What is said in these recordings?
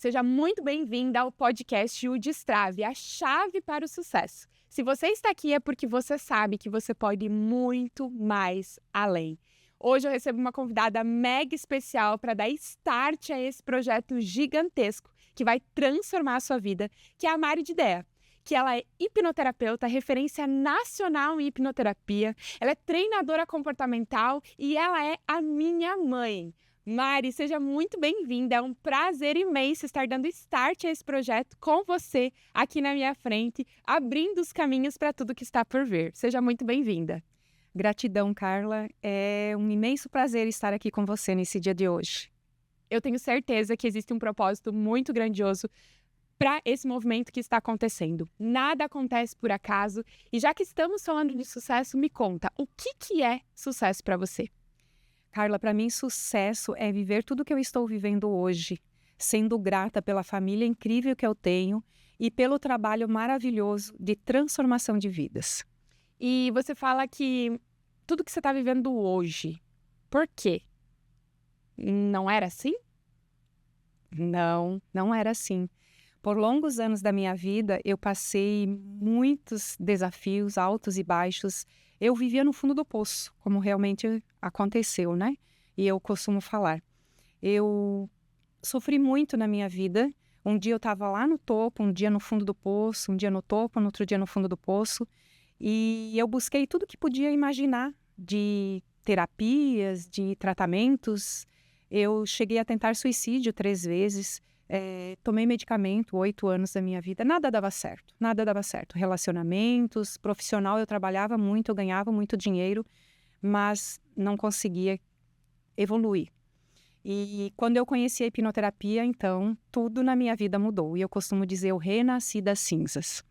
Seja muito bem-vinda ao podcast O Destrave, a chave para o sucesso. Se você está aqui é porque você sabe que você pode ir muito mais além. Hoje eu recebo uma convidada mega especial para dar start a esse projeto gigantesco que vai transformar a sua vida, que é a Mari de Déa. Que ela é hipnoterapeuta, referência nacional em hipnoterapia, ela é treinadora comportamental e ela é a minha mãe. Mari, seja muito bem-vinda, é um prazer imenso estar dando start a esse projeto com você aqui na minha frente, abrindo os caminhos para tudo que está por vir. Seja muito bem-vinda. Gratidão, Carla. É um imenso prazer estar aqui com você nesse dia de hoje. Eu tenho certeza que existe um propósito muito grandioso para esse movimento que está acontecendo. Nada acontece por acaso. E já que estamos falando de sucesso, me conta, o que é sucesso para você? Carla, para mim, sucesso é viver tudo o que eu estou vivendo hoje, sendo grata pela família incrível que eu tenho e pelo trabalho maravilhoso de transformação de vidas. E você fala que tudo que você está vivendo hoje, por quê? Não era assim? Não era assim. Por longos anos da minha vida, eu passei muitos desafios, altos e baixos. Eu vivia no fundo do poço, como realmente aconteceu, né? E eu costumo falar. Eu sofri muito na minha vida. Um dia eu estava lá no topo, um dia no fundo do poço, um dia no topo, no outro dia no fundo do poço. E eu busquei tudo que podia imaginar de terapias, de tratamentos. Eu cheguei a tentar suicídio 3 vezes. Tomei medicamento 8 anos da minha vida, nada dava certo. Relacionamentos, profissional, eu trabalhava muito, eu ganhava muito dinheiro, mas não conseguia evoluir. E quando eu conheci a hipnoterapia, então, tudo na minha vida mudou. E eu costumo dizer, eu renasci das cinzas.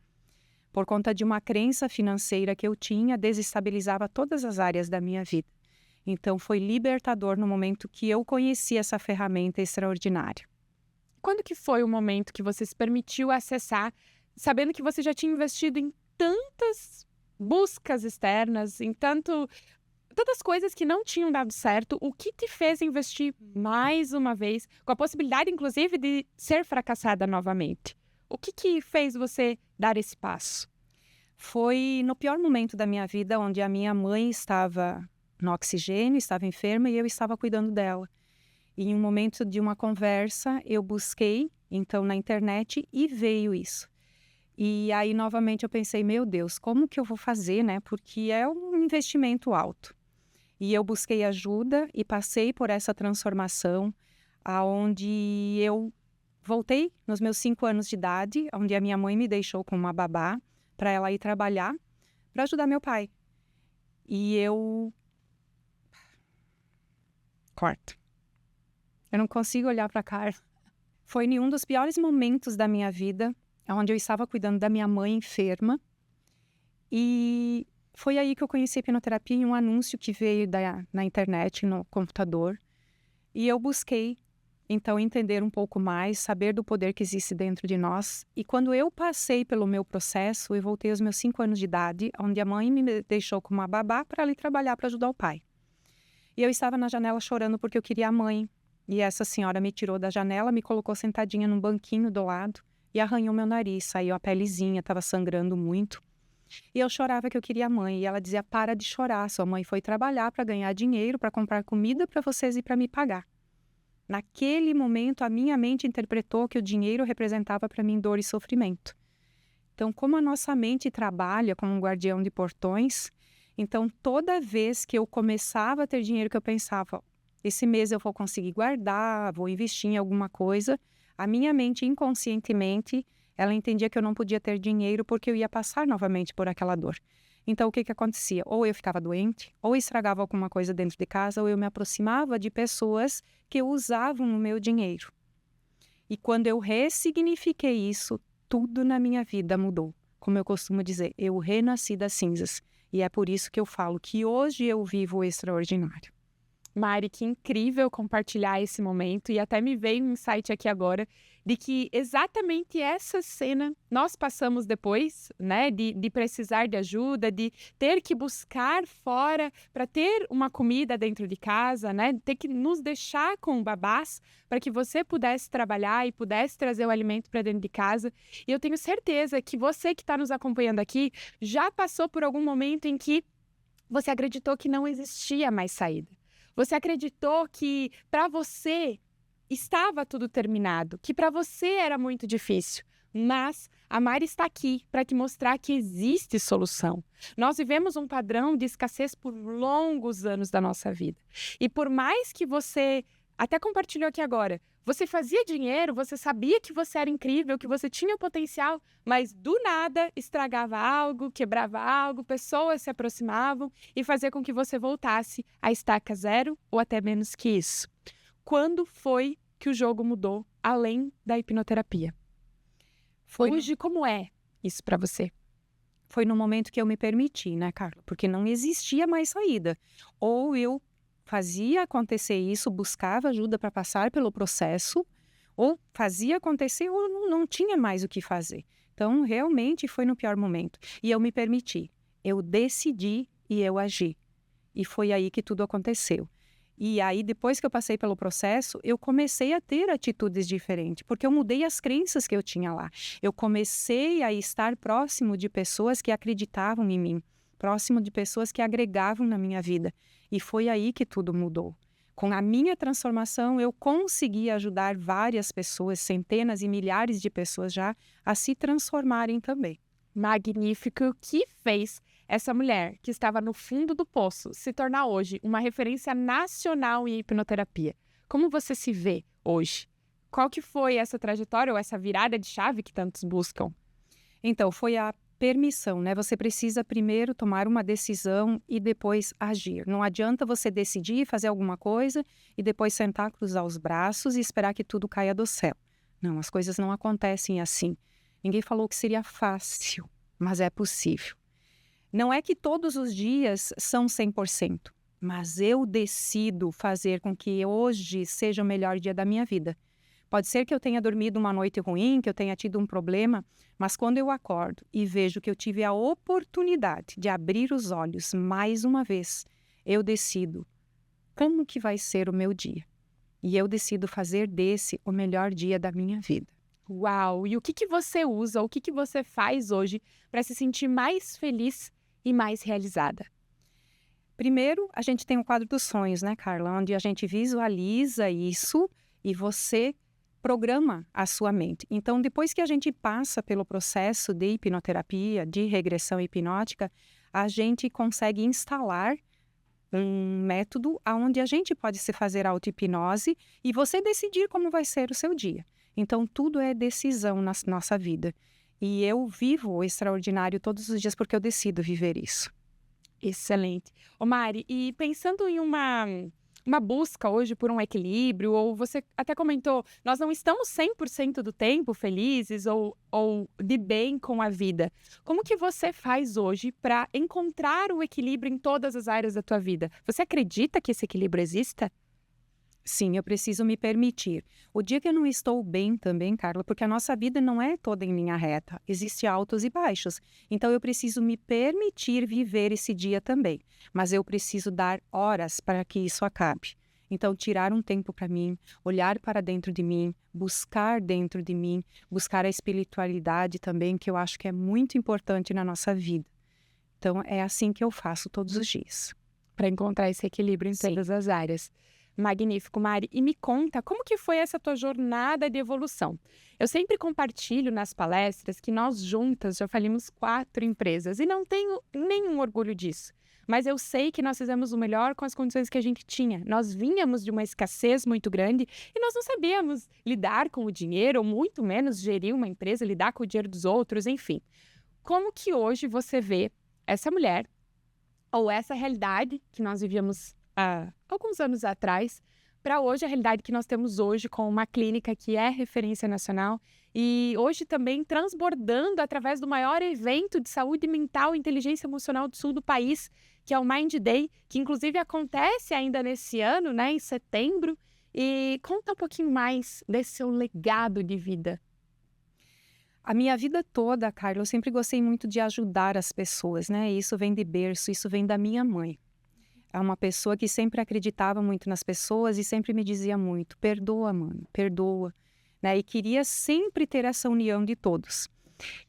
Por conta de uma crença financeira que eu tinha, desestabilizava todas as áreas da minha vida. Então, foi libertador no momento que eu conheci essa ferramenta extraordinária. Quando que foi o momento que você se permitiu acessar, sabendo que você já tinha investido em tantas buscas externas, em tantas coisas que não tinham dado certo, o que te fez investir mais uma vez, com a possibilidade, inclusive, de ser fracassada novamente? O que fez você dar esse passo? Foi no pior momento da minha vida, onde a minha mãe estava no oxigênio, estava enferma e eu estava cuidando dela. E em um momento de uma conversa, eu busquei, então, na internet e veio isso. E aí, novamente, eu pensei, meu Deus, como que eu vou fazer, né? Porque é um investimento alto. E eu busquei ajuda e passei por essa transformação, aonde eu voltei nos meus 5 anos de idade, onde a minha mãe me deixou com uma babá para ela ir trabalhar, para ajudar meu pai. E eu... Corta. Eu não consigo olhar para a Carla. Foi em um dos piores momentos da minha vida, onde eu estava cuidando da minha mãe enferma. E foi aí que eu conheci a hipnoterapia em um anúncio que veio na internet, no computador. E eu busquei, então, entender um pouco mais, saber do poder que existe dentro de nós. E quando eu passei pelo meu processo, eu voltei aos meus 5 anos de idade, onde a mãe me deixou com uma babá para ali trabalhar, para ajudar o pai. E eu estava na janela chorando porque eu queria a mãe. E essa senhora me tirou da janela, me colocou sentadinha num banquinho do lado e arranhou meu nariz, saiu a pelezinha, estava sangrando muito. E eu chorava que eu queria a mãe. E ela dizia, para de chorar, sua mãe foi trabalhar para ganhar dinheiro, para comprar comida para vocês e para me pagar. Naquele momento, a minha mente interpretou que o dinheiro representava para mim dor e sofrimento. Então, como a nossa mente trabalha como um guardião de portões, então toda vez que eu começava a ter dinheiro que eu pensava, esse mês eu vou conseguir guardar, vou investir em alguma coisa, a minha mente inconscientemente, ela entendia que eu não podia ter dinheiro porque eu ia passar novamente por aquela dor. Então o que acontecia? Ou eu ficava doente, ou estragava alguma coisa dentro de casa, ou eu me aproximava de pessoas que usavam o meu dinheiro. E quando eu ressignifiquei isso, tudo na minha vida mudou. Como eu costumo dizer, eu renasci das cinzas. E é por isso que eu falo que hoje eu vivo o extraordinário. Mari, que incrível compartilhar esse momento, e até me veio um insight aqui agora de que exatamente essa cena nós passamos depois, né, de precisar de ajuda, de ter que buscar fora para ter uma comida dentro de casa, né, ter que nos deixar com babás para que você pudesse trabalhar e pudesse trazer o alimento para dentro de casa. E eu tenho certeza que você que está nos acompanhando aqui já passou por algum momento em que você acreditou que não existia mais saída. Você acreditou que para você estava tudo terminado, que para você era muito difícil. Mas a Mari está aqui para te mostrar que existe solução. Nós vivemos um padrão de escassez por longos anos da nossa vida. E por mais que você até compartilhou aqui agora, você fazia dinheiro, você sabia que você era incrível, que você tinha potencial, mas do nada estragava algo, quebrava algo, pessoas se aproximavam e fazia com que você voltasse à estaca zero ou até menos que isso. Quando foi que o jogo mudou além da hipnoterapia? Hoje, como é isso para você? Foi no momento que eu me permiti, né, Carla? Porque não existia mais saída. Ou eu fazia acontecer isso, buscava ajuda para passar pelo processo, ou fazia acontecer ou não tinha mais o que fazer. Então, realmente foi no pior momento. E eu me permiti. Eu decidi e eu agi. E foi aí que tudo aconteceu. E aí, depois que eu passei pelo processo, eu comecei a ter atitudes diferentes, porque eu mudei as crenças que eu tinha lá. Eu comecei a estar próximo de pessoas que acreditavam em mim, próximo de pessoas que agregavam na minha vida. E foi aí que tudo mudou. Com a minha transformação, eu consegui ajudar várias pessoas, centenas e milhares de pessoas já, a se transformarem também. Magnífico. O que fez essa mulher que estava no fundo do poço se tornar hoje uma referência nacional em hipnoterapia? Como você se vê hoje? Qual que foi essa trajetória ou essa virada de chave que tantos buscam? Então, foi a permissão, né? Você precisa primeiro tomar uma decisão e depois agir. Não adianta você decidir fazer alguma coisa e depois sentar, cruzar os braços e esperar que tudo caia do céu. Não, as coisas não acontecem assim. Ninguém falou que seria fácil, mas é possível. Não é que todos os dias são 100%, mas eu decido fazer com que hoje seja o melhor dia da minha vida. Pode ser que eu tenha dormido uma noite ruim, que eu tenha tido um problema, mas quando eu acordo e vejo que eu tive a oportunidade de abrir os olhos mais uma vez, eu decido como que vai ser o meu dia. E eu decido fazer desse o melhor dia da minha vida. Uau! E o que você usa, o que você faz hoje para se sentir mais feliz e mais realizada? Primeiro, a gente tem o quadro dos sonhos, né, Carla? Onde a gente visualiza isso e você programa a sua mente. Então, depois que a gente passa pelo processo de hipnoterapia, de regressão hipnótica, a gente consegue instalar um método onde a gente pode se fazer auto-hipnose e você decidir como vai ser o seu dia. Então, tudo é decisão na nossa vida. E eu vivo o extraordinário todos os dias porque eu decido viver isso. Excelente. Ô Mari, e pensando em uma busca hoje por um equilíbrio, ou você até comentou, nós não estamos 100% do tempo felizes ou de bem com a vida. Como que você faz hoje para encontrar o equilíbrio em todas as áreas da tua vida? Você acredita que esse equilíbrio exista? Sim, eu preciso me permitir. O dia que eu não estou bem também, Carla, porque a nossa vida não é toda em linha reta, existe altos e baixos. Então eu preciso me permitir viver esse dia também, mas eu preciso dar horas para que isso acabe. Então tirar um tempo para mim, olhar para dentro de mim, buscar dentro de mim, buscar a espiritualidade também, que eu acho que é muito importante na nossa vida. Então é assim que eu faço todos os dias. Para encontrar esse equilíbrio em todas as áreas. Magnífico, Mari. E me conta, como que foi essa tua jornada de evolução? Eu sempre compartilho nas palestras que nós juntas já falimos 4 empresas e não tenho nenhum orgulho disso. Mas eu sei que nós fizemos o melhor com as condições que a gente tinha. Nós vínhamos de uma escassez muito grande e nós não sabíamos lidar com o dinheiro, ou muito menos gerir uma empresa, lidar com o dinheiro dos outros, enfim. Como que hoje você vê essa mulher ou essa realidade que nós vivíamos há alguns anos atrás, para hoje, a realidade que nós temos hoje com uma clínica que é referência nacional e hoje também transbordando através do maior evento de saúde mental e inteligência emocional do sul do país, que é o Mind Day, que inclusive acontece ainda nesse ano, né, em setembro. E conta um pouquinho mais desse seu legado de vida. A minha vida toda, Carla, eu sempre gostei muito de ajudar as pessoas, né? Isso vem de berço, isso vem da minha mãe. É uma pessoa que sempre acreditava muito nas pessoas e sempre me dizia muito, perdoa, mano, perdoa, né? E queria sempre ter essa união de todos.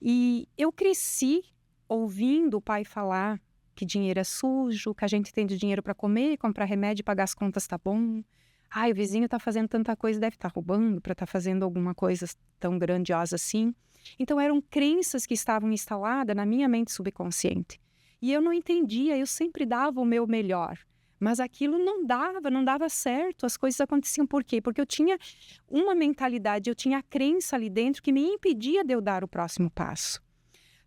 E eu cresci ouvindo o pai falar que dinheiro é sujo, que a gente tem de dinheiro para comer, comprar remédio, pagar as contas tá bom. Ai, o vizinho tá fazendo tanta coisa, deve estar roubando para estar fazendo alguma coisa tão grandiosa assim. Então eram crenças que estavam instaladas na minha mente subconsciente. E eu não entendia, eu sempre dava o meu melhor. Mas aquilo não dava certo, as coisas aconteciam. Por quê? Porque eu tinha uma mentalidade, eu tinha a crença ali dentro que me impedia de eu dar o próximo passo.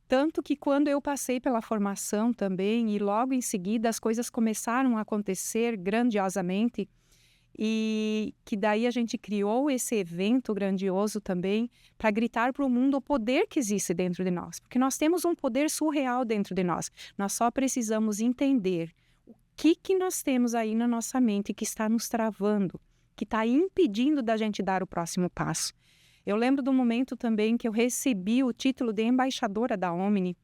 Tanto que quando eu passei pela formação também, e logo em seguida as coisas começaram a acontecer grandiosamente, e que daí a gente criou esse evento grandioso também para gritar para o mundo o poder que existe dentro de nós. Porque nós temos um poder surreal dentro de nós. Nós só precisamos entender o que nós temos aí na nossa mente que está nos travando, que está impedindo da gente dar o próximo passo. Eu lembro do momento também que eu recebi o título de embaixadora da Omni,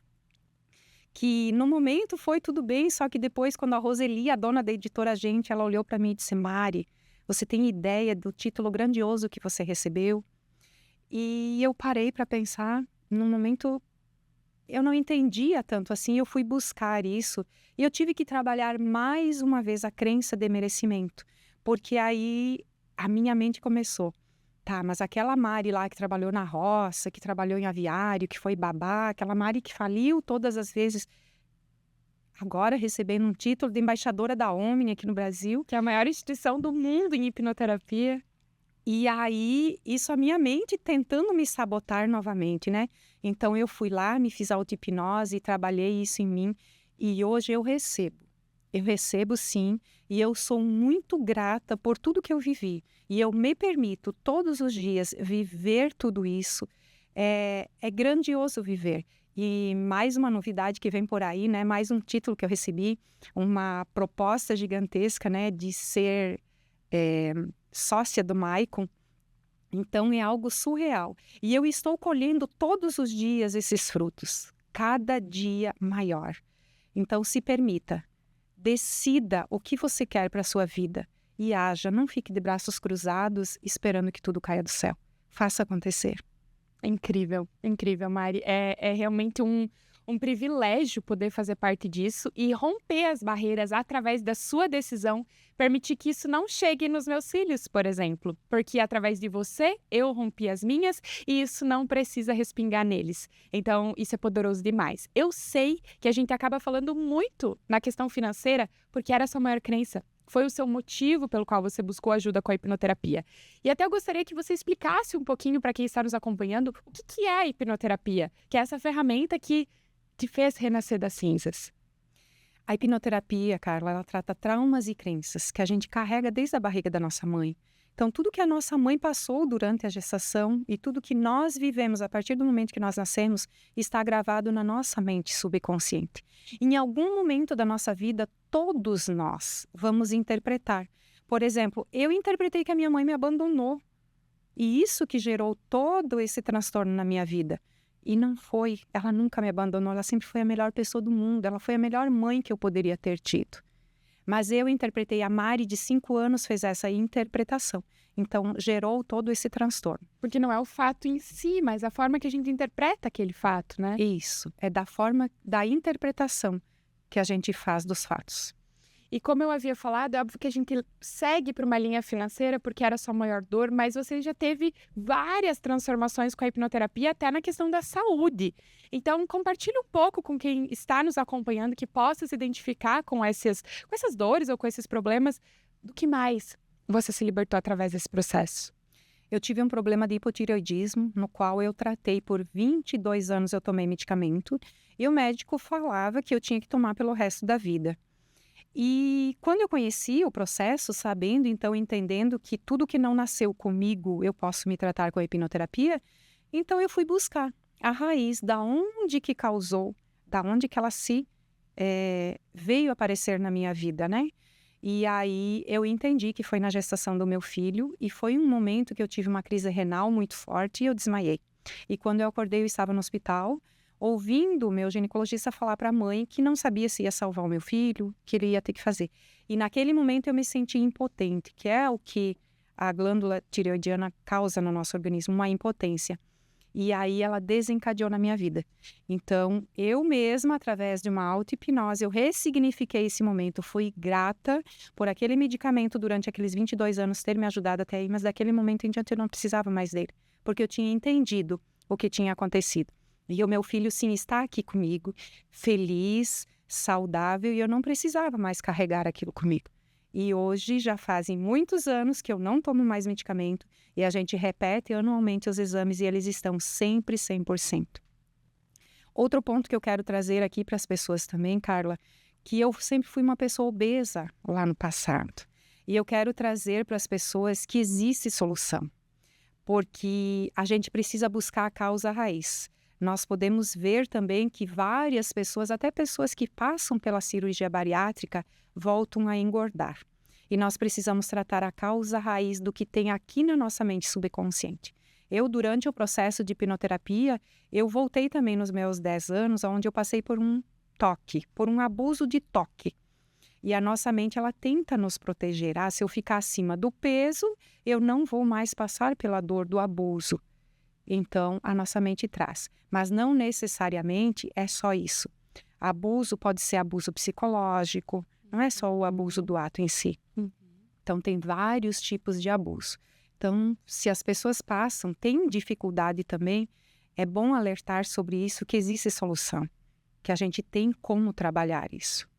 que no momento foi tudo bem, só que depois quando a Roseli, a dona da editora Gente, ela olhou para mim e disse, Mari, você tem ideia do título grandioso que você recebeu? E eu parei para pensar, no momento eu não entendia tanto assim, eu fui buscar isso e eu tive que trabalhar mais uma vez a crença de merecimento, porque aí a minha mente começou, tá, mas aquela Mari lá que trabalhou na roça, que trabalhou em aviário, que foi babá, aquela Mari que faliu todas as vezes, agora recebendo um título de embaixadora da Omni aqui no Brasil, Que é a maior instituição do mundo em hipnoterapia. e aí isso a minha mente tentando me sabotar novamente, né? Então eu fui lá, me fiz auto-hipnose, trabalhei isso em mim e hoje eu recebo sim, e eu sou muito grata por tudo que eu vivi e eu me permito todos os dias viver tudo isso, é grandioso viver. E mais uma novidade que vem por aí, né? Mais um título que eu recebi, uma proposta gigantesca, né? De ser sócia do Maicon. Então é algo surreal. E eu estou colhendo todos os dias esses frutos, cada dia maior. Então se permita, decida o que você quer para a sua vida e haja, não fique de braços cruzados esperando que tudo caia do céu. Faça acontecer. Incrível, incrível, Mari. É realmente um privilégio poder fazer parte disso e romper as barreiras através da sua decisão, permitir que isso não chegue nos meus filhos, por exemplo. Porque através de você, eu rompi as minhas e isso não precisa respingar neles. Então, isso é poderoso demais. Eu sei que a gente acaba falando muito na questão financeira porque era a sua maior crença. Foi o seu motivo pelo qual você buscou ajuda com a hipnoterapia. E até eu gostaria que você explicasse um pouquinho para quem está nos acompanhando o que é a hipnoterapia, que é essa ferramenta que te fez renascer das cinzas. A hipnoterapia, Carla, ela trata traumas e crenças que a gente carrega desde a barriga da nossa mãe. Então, tudo que a nossa mãe passou durante a gestação e tudo que nós vivemos a partir do momento que nós nascemos está gravado na nossa mente subconsciente. Em algum momento da nossa vida, todos nós vamos interpretar. Por exemplo, eu interpretei que a minha mãe me abandonou. E isso que gerou todo esse transtorno na minha vida. E não foi, ela nunca me abandonou, ela sempre foi a melhor pessoa do mundo, ela foi a melhor mãe que eu poderia ter tido. Mas eu interpretei, a Mari de 5 anos fez essa interpretação. Então, gerou todo esse transtorno. Porque não é o fato em si, mas a forma que a gente interpreta aquele fato, né? Isso, é da forma da interpretação que a gente faz dos fatos. E como eu havia falado, é óbvio que a gente segue para uma linha financeira porque era a sua maior dor, mas você já teve várias transformações com a hipnoterapia, até na questão da saúde. Então, compartilhe um pouco com quem está nos acompanhando, que possa se identificar com essas dores ou com esses problemas. Do que mais você se libertou através desse processo? Eu tive um problema de hipotireoidismo, no qual eu tratei por 22 anos, eu tomei medicamento, e o médico falava que eu tinha que tomar pelo resto da vida. E quando eu conheci o processo, sabendo, então, entendendo que tudo que não nasceu comigo, eu posso me tratar com a hipnoterapia, então eu fui buscar a raiz da onde que causou, da onde que ela veio aparecer na minha vida, né? E aí eu entendi que foi na gestação do meu filho e foi um momento que eu tive uma crise renal muito forte e eu desmaiei. E quando eu acordei, eu estava no hospital, ouvindo o meu ginecologista falar para a mãe que não sabia se ia salvar o meu filho, que ele ia ter que fazer. E naquele momento eu me senti impotente, que é o que a glândula tireoidiana causa no nosso organismo, uma impotência. E aí ela desencadeou na minha vida. Então, eu mesma, através de uma auto-hipnose, eu ressignifiquei esse momento. Fui grata por aquele medicamento durante aqueles 22 anos ter me ajudado até aí, mas daquele momento em diante eu não precisava mais dele, porque eu tinha entendido o que tinha acontecido. E o meu filho, sim, está aqui comigo, feliz, saudável, e eu não precisava mais carregar aquilo comigo. E hoje já fazem muitos anos que eu não tomo mais medicamento e a gente repete anualmente os exames e eles estão sempre 100%. Outro ponto que eu quero trazer aqui para as pessoas também, Carla, que eu sempre fui uma pessoa obesa lá no passado. E eu quero trazer para as pessoas que existe solução, porque a gente precisa buscar a causa raiz. Nós podemos ver também que várias pessoas, até pessoas que passam pela cirurgia bariátrica, voltam a engordar. E nós precisamos tratar a causa raiz do que tem aqui na nossa mente subconsciente. Eu, durante o processo de hipnoterapia, eu voltei também nos meus 10 anos, onde eu passei por um toque, por um abuso de toque. E a nossa mente, ela tenta nos proteger. Se eu ficar acima do peso, eu não vou mais passar pela dor do abuso. Então, a nossa mente traz. Mas não necessariamente é só isso. Abuso pode ser abuso psicológico, não é só o abuso do ato em si. Então, tem vários tipos de abuso. Então, se as pessoas têm dificuldade também, é bom alertar sobre isso, que existe solução, que a gente tem como trabalhar isso.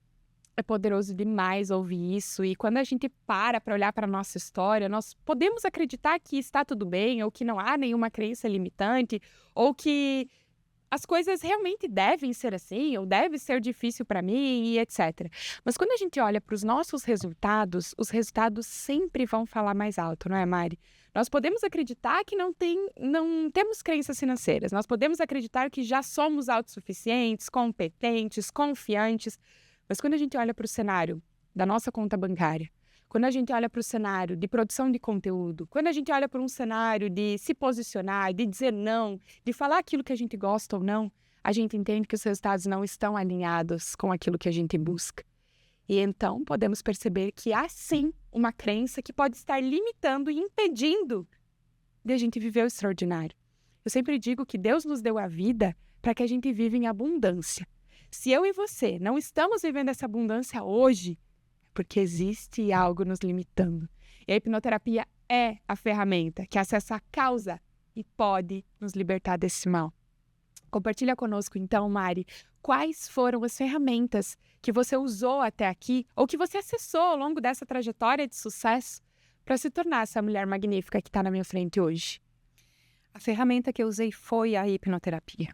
É poderoso demais ouvir isso, e quando a gente para olhar para a nossa história, nós podemos acreditar que está tudo bem, ou que não há nenhuma crença limitante, ou que as coisas realmente devem ser assim, ou deve ser difícil para mim, e etc. Mas quando a gente olha para os nossos resultados, os resultados sempre vão falar mais alto, não é, Mari? Nós podemos acreditar que não temos crenças financeiras, nós podemos acreditar que já somos autossuficientes, competentes, confiantes. Mas quando a gente olha para o cenário da nossa conta bancária, quando a gente olha para o cenário de produção de conteúdo, quando a gente olha para um cenário de se posicionar, de dizer não, de falar aquilo que a gente gosta ou não, a gente entende que os resultados não estão alinhados com aquilo que a gente busca. E então podemos perceber que há sim uma crença que pode estar limitando e impedindo de a gente viver o extraordinário. Eu sempre digo que Deus nos deu a vida para que a gente viva em abundância. Se eu e você não estamos vivendo essa abundância hoje, é porque existe algo nos limitando. E a hipnoterapia é a ferramenta que acessa a causa e pode nos libertar desse mal. Compartilha conosco então, Mari, quais foram as ferramentas que você usou até aqui ou que você acessou ao longo dessa trajetória de sucesso para se tornar essa mulher magnífica que está na minha frente hoje? A ferramenta que eu usei foi a hipnoterapia.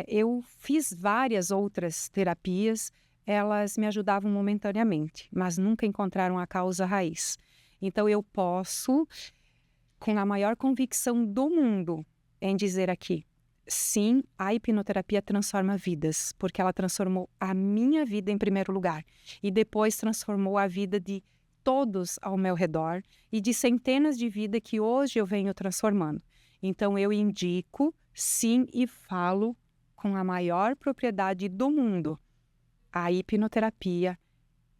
Eu fiz várias outras terapias, elas me ajudavam momentaneamente, mas nunca encontraram a causa raiz. Então eu posso, com a maior convicção do mundo, em dizer aqui, sim, a hipnoterapia transforma vidas, porque ela transformou a minha vida em primeiro lugar e depois transformou a vida de todos ao meu redor e de centenas de vidas que hoje eu venho transformando. Então eu indico, sim, e falo com a maior propriedade do mundo. A hipnoterapia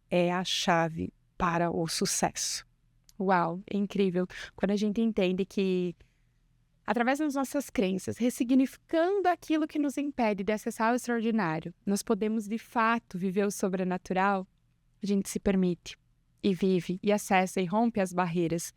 é a chave para o sucesso. Uau, é incrível. Quando a gente entende que, através das nossas crenças, ressignificando aquilo que nos impede de acessar o extraordinário, nós podemos, de fato, viver o sobrenatural, a gente se permite e vive e acessa e rompe as barreiras.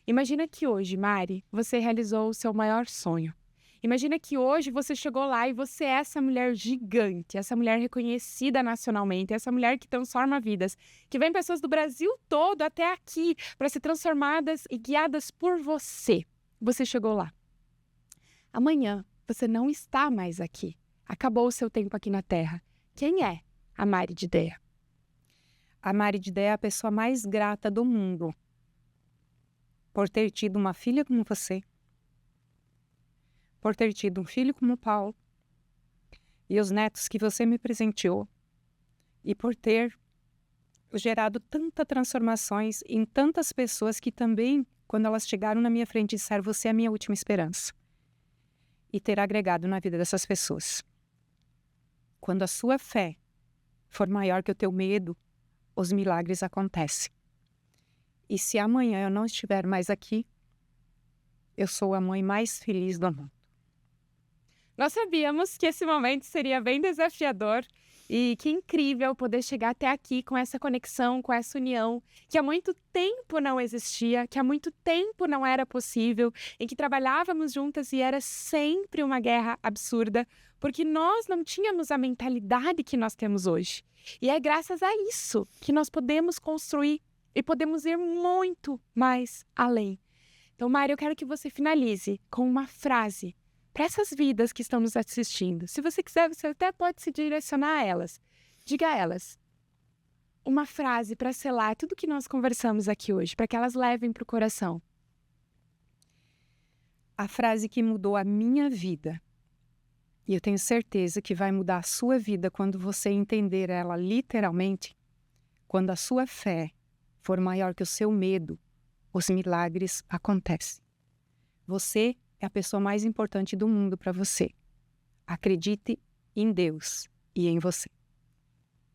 Imagina que hoje, Mari, você realizou o seu maior sonho. Imagina que hoje você chegou lá e você é essa mulher gigante, essa mulher reconhecida nacionalmente, essa mulher que transforma vidas, que vem pessoas do Brasil todo até aqui para ser transformadas e guiadas por você. Você chegou lá. Amanhã você não está mais aqui. Acabou o seu tempo aqui na Terra. Quem é a Mari de Déa? A Mari de Dé é a pessoa mais grata do mundo por ter tido uma filha como você, por ter tido um filho como o Paulo e os netos que você me presenteou e por ter gerado tantas transformações em tantas pessoas que também, quando elas chegaram na minha frente, disseram: você é a minha última esperança. E ter agregado na vida dessas pessoas. Quando a sua fé for maior que o teu medo, os milagres acontecem. E se amanhã eu não estiver mais aqui, eu sou a mãe mais feliz do mundo. Nós sabíamos que esse momento seria bem desafiador e que incrível poder chegar até aqui com essa conexão, com essa união, que há muito tempo não existia, que há muito tempo não era possível, em que trabalhávamos juntas e era sempre uma guerra absurda, porque nós não tínhamos a mentalidade que nós temos hoje. E é graças a isso que nós podemos construir e podemos ir muito mais além. Então, Mari, eu quero que você finalize com uma frase para essas vidas que estão nos assistindo. Se você quiser, você até pode se direcionar a elas. Diga a elas uma frase para selar tudo que nós conversamos aqui hoje, para que elas levem para o coração. A frase que mudou a minha vida, e eu tenho certeza que vai mudar a sua vida quando você entender ela literalmente, quando a sua fé for maior que o seu medo, os milagres acontecem. Você é a pessoa mais importante do mundo para você. Acredite em Deus e em você.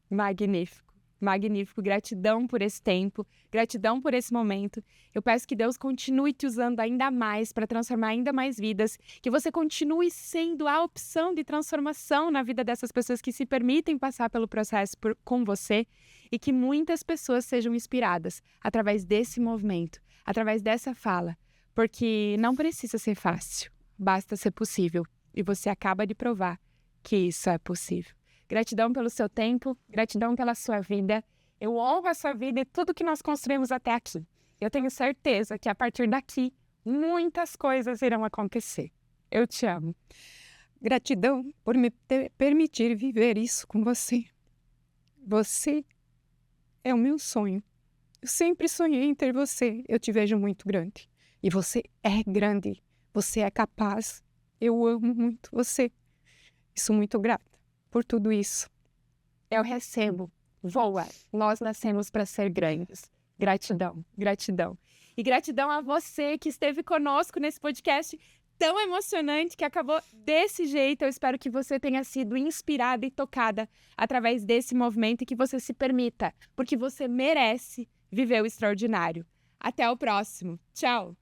Magnífico, magnífico. Gratidão por esse tempo, gratidão por esse momento. Eu peço que Deus continue te usando ainda mais para transformar ainda mais vidas, que você continue sendo a opção de transformação na vida dessas pessoas que se permitem passar pelo processo com você e que muitas pessoas sejam inspiradas através desse movimento, através dessa fala. Porque não precisa ser fácil, basta ser possível. E você acaba de provar que isso é possível. Gratidão pelo seu tempo, gratidão pela sua vida. Eu honro a sua vida e tudo que nós construímos até aqui. Eu tenho certeza que a partir daqui, muitas coisas irão acontecer. Eu te amo. Gratidão por me permitir viver isso com você. Você é o meu sonho. Eu sempre sonhei em ter você. Eu te vejo muito grande. E você é grande, você é capaz. Eu amo muito você. Sou muito grata por tudo isso. Eu recebo. Voa. Nós nascemos para ser grandes. Gratidão, gratidão. E gratidão a você que esteve conosco nesse podcast tão emocionante que acabou desse jeito. Eu espero que você tenha sido inspirada e tocada através desse movimento e que você se permita, porque você merece viver o extraordinário. Até o próximo. Tchau!